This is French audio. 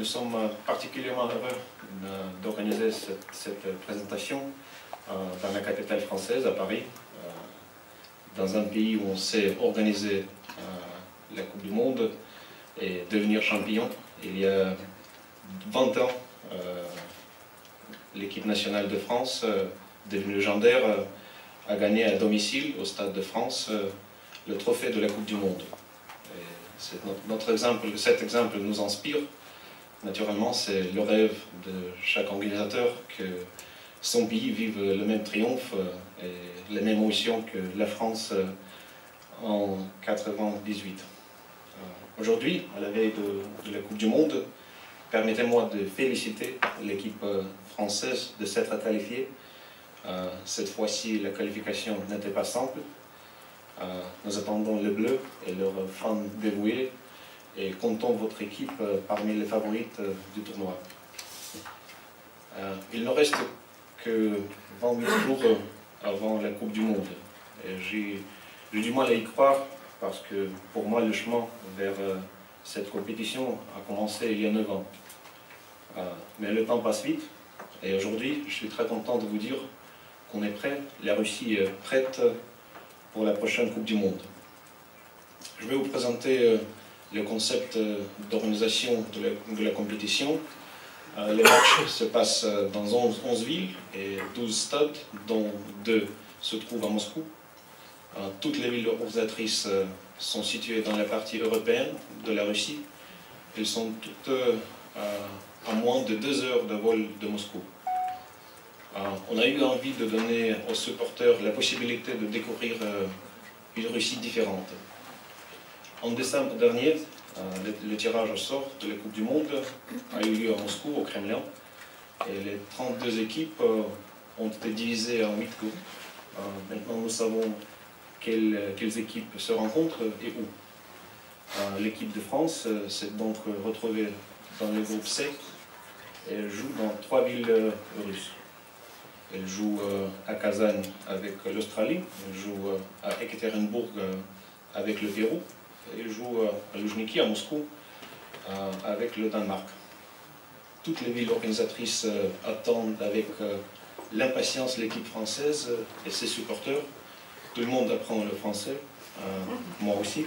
sommes particulièrement heureux d'organiser cette présentation dans la capitale française, à Paris, dans un pays où on sait organiser la Coupe du Monde et devenir champion. Il y a 20 ans, l'équipe nationale de France, devenue légendaire, a gagné à domicile au Stade de France le trophée de la Coupe du Monde. Cet exemple nous inspire. Naturellement, c'est le rêve de chaque organisateur que son pays vive le même triomphe et les mêmes émotions que la France en 1998. Aujourd'hui, à la veille de la Coupe du Monde, permettez-moi de féliciter l'équipe française de s'être qualifiée. Cette fois-ci, la qualification n'était pas simple. Nous attendons les Bleus et leurs fans dévoués et comptons votre équipe parmi les favorites du tournoi. Il ne reste que 28 jours avant la Coupe du Monde. J'ai du mal à y croire parce que pour moi le chemin vers cette compétition a commencé il y a 9 ans. Mais le temps passe vite et aujourd'hui je suis très content de vous dire qu'on est prêt, la Russie est prête pour la prochaine Coupe du Monde. Je vais vous présenter le concept d'organisation de la compétition. Les matchs se passent dans 11 villes et 12 stades, dont 2 se trouvent à Moscou. Toutes les villes organisatrices sont situées dans la partie européenne de la Russie. Elles sont toutes à moins de 2 heures de vol de Moscou. On a eu envie de donner aux supporters la possibilité de découvrir une Russie différente. En décembre dernier, le tirage au sort de la Coupe du Monde a eu lieu à Moscou, au Kremlin, et les 32 équipes ont été divisées en 8 groupes. Maintenant, nous savons quelles équipes se rencontrent et où. L'équipe de France s'est donc retrouvée dans le groupe C et elle joue dans 3 villes russes. Elle joue à Kazan avec l'Australie, elle joue à Ekaterinbourg avec le Pérou, et elle joue à Loujniki, à Moscou, avec le Danemark. Toutes les villes organisatrices attendent avec l'impatience l'équipe française et ses supporters. Tout le monde apprend le français, moi aussi.